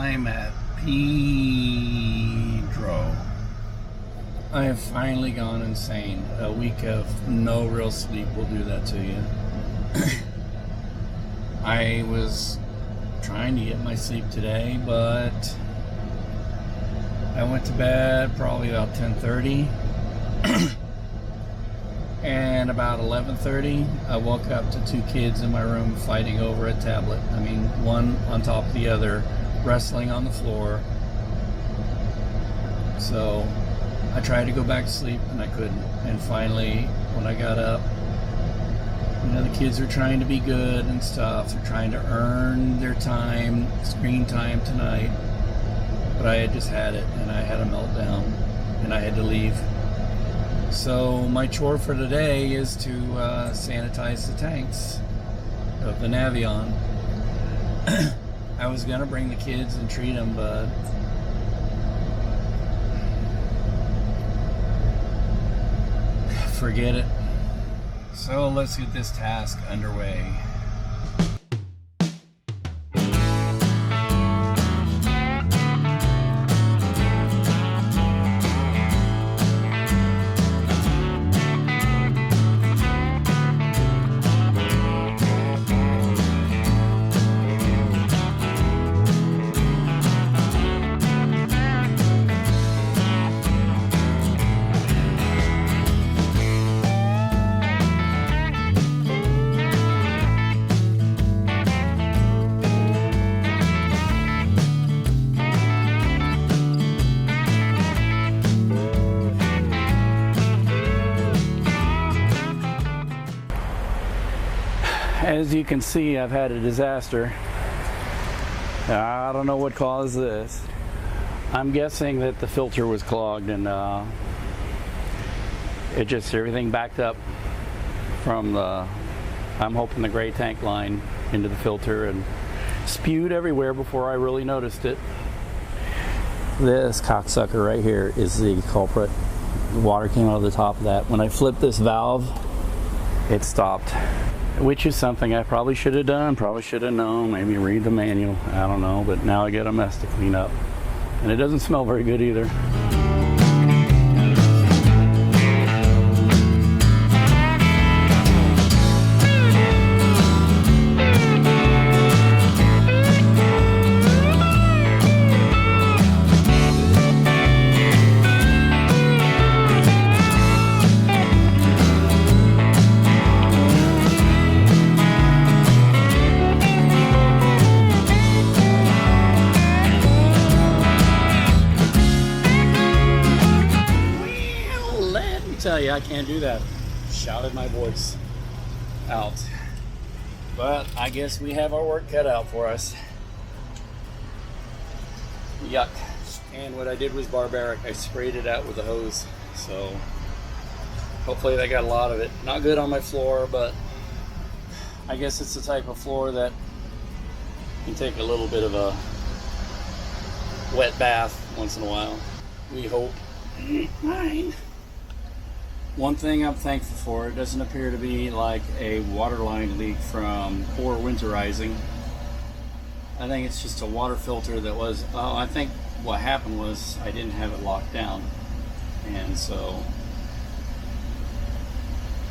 I'm at Pedro. I have finally gone insane. A week of no real sleep will do that to you. I was trying to get my sleep today, but I went to bed probably about 10:30. And about 11:30, I woke up to two kids in my room fighting over a tablet. I mean, one on top of the other, wrestling on the floor. So I tried to go back to sleep and I couldn't. And finally, when I got up, the kids are trying to be good and stuff. They're trying to earn their time, screen time tonight. But I had just had it and I had a meltdown and I had to leave. So my chore for today is to sanitize the tanks of the Navion. I was gonna bring the kids and treat them, but forget it. So let's get this task underway. As you can see, I've had a disaster. I don't know what caused this. I'm guessing that the filter was clogged and everything backed up from I'm hoping the gray tank line into the filter and spewed everywhere before I really noticed it. This cocksucker right here is the culprit. The water came out of the top of that. When I flipped this valve, it stopped. Which is something I probably should have done, probably should have known, maybe read the manual, I don't know, but now I got a mess to clean up. And it doesn't smell very good either. Tell you, I can't do that. Shouted my voice out. But I guess we have our work cut out for us. Yuck. And what I did was barbaric. I sprayed it out with a hose. So hopefully they got a lot of it. Not good on my floor, but I guess it's the type of floor that can take a little bit of a wet bath once in a while. We hope. Mine. One thing I'm thankful for, it doesn't appear to be like a water line leak from poor winterizing. I think it's just a water filter that was, I think what happened was I didn't have it locked down. And so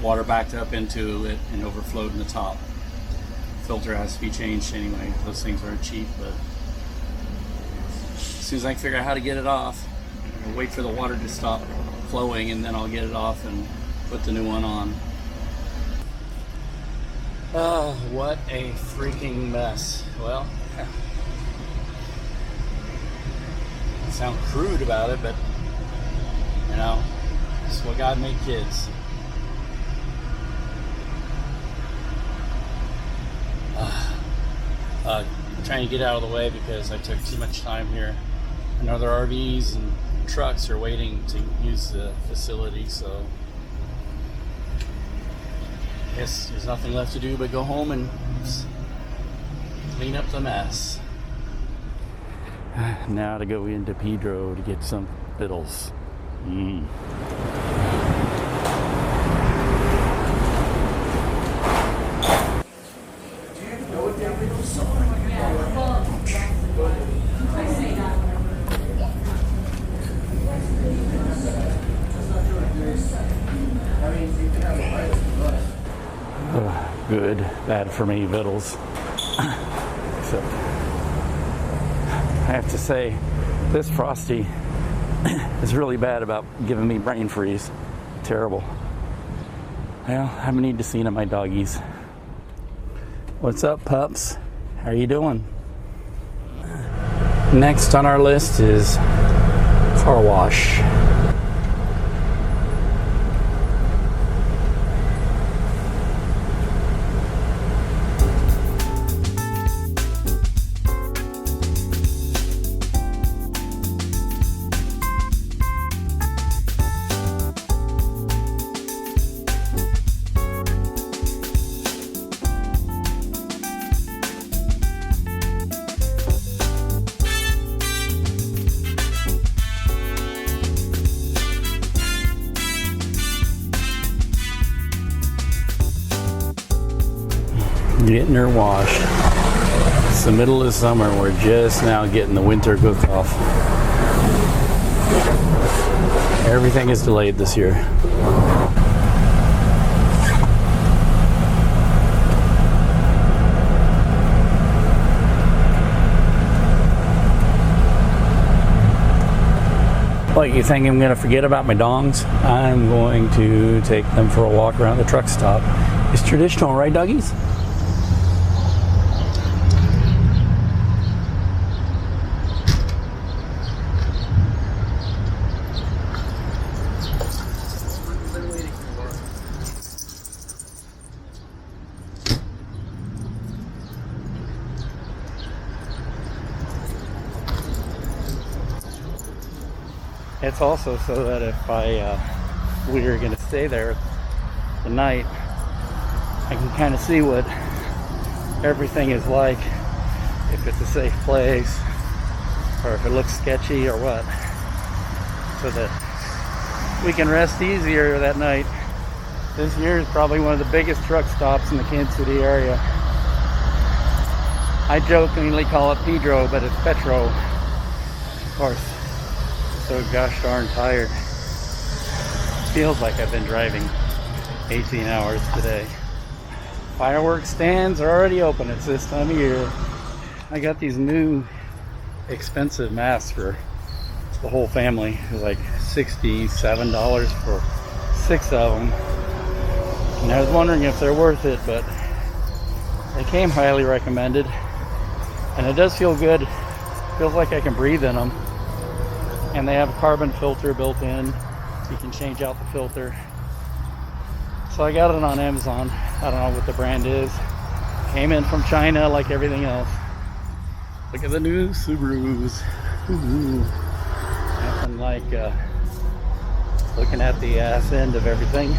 water backed up into it and overflowed in the top. Filter has to be changed anyway. Those things aren't cheap, but as soon as I can figure out how to get it off, I'll wait for the water to stop flowing and then I'll get it off and put the new one on. Oh, what a freaking mess. Well, I sound crude about it, but it's what God made kids. Trying to get out of the way because I took too much time here. And other RVs and trucks are waiting to use the facility, so I guess there's nothing left to do but go home and clean up the mess. Now to go into Pedro to get some fiddles. good. Bad for me, vittles. Except, I have to say, this Frosty is really bad about giving me brain freeze. Terrible. Well, I need to see my doggies. What's up, pups? How you doing? Next on our list is car wash. Getting her washed. It's the middle of summer. We're just now getting the winter cook off. Everything is delayed this year. Like, you think I'm going to forget about my dongs? I'm going to take them for a walk around the truck stop. It's traditional, right, doggies? It's also so that if we were going to stay there the night, I can kind of see what everything is like, if it's a safe place, or if it looks sketchy or what, so that we can rest easier that night. This year is probably one of the biggest truck stops in the Kansas City area. I jokingly call it Pedro, but it's Petro, of course. So gosh darn tired. Feels like I've been driving 18 hours today. Fireworks stands are already open. It's this time of year. I got these new expensive masks for the whole family. It was like $67 for 6 of them. And I was wondering if they're worth it, but they came highly recommended. And it does feel good. Feels like I can breathe in them. And they have a carbon filter built in. You can change out the filter. So I got it on Amazon. I don't know what the brand is. Came in from China like everything else. Look at the new Subarus. Ooh. Nothing like looking at the ass end of everything.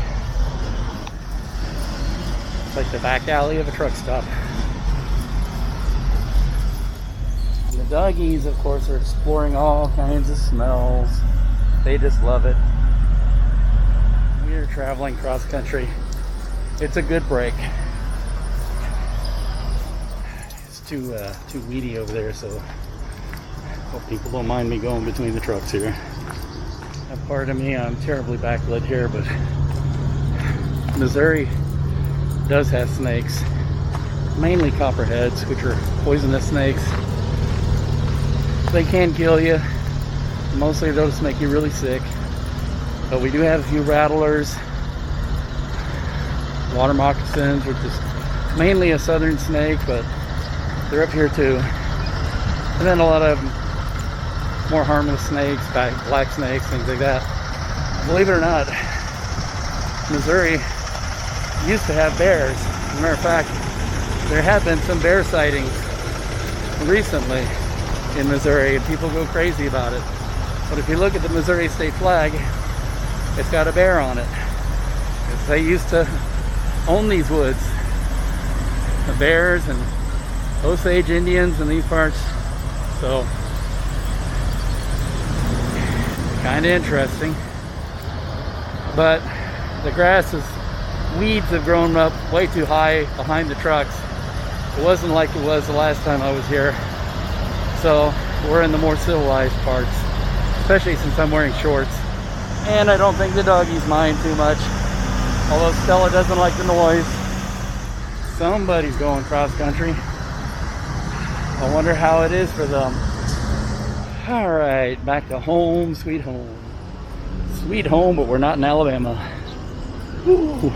It's like the back alley of a truck stop. The doggies, of course, are exploring all kinds of smells. They just love it. We are traveling cross country. It's a good break. It's too weedy over there, so hope people don't mind me going between the trucks here. Now, pardon me, I'm terribly backlit here, but Missouri does have snakes, mainly copperheads, which are poisonous snakes. They can kill you. Mostly they'll just make you really sick. But we do have a few rattlers, water moccasins, which is mainly a southern snake, but they're up here too. And then a lot of more harmless snakes, black snakes, things like that. Believe it or not, Missouri used to have bears. As a matter of fact, there have been some bear sightings recently in Missouri, and people go crazy about it. But if you look at the Missouri state flag, it's got a bear on it. They used to own these woods. The bears and Osage Indians in these parts. So, kind of interesting. But the grass is, weeds have grown up way too high behind the trucks. It wasn't like it was the last time I was here. So we're in the more civilized parts, especially since I'm wearing shorts. And I don't think the doggies mind too much, although Stella doesn't like the noise. Somebody's going cross country. I wonder how it is for them. All right, back to home, sweet home. Sweet home, but we're not in Alabama. Woo.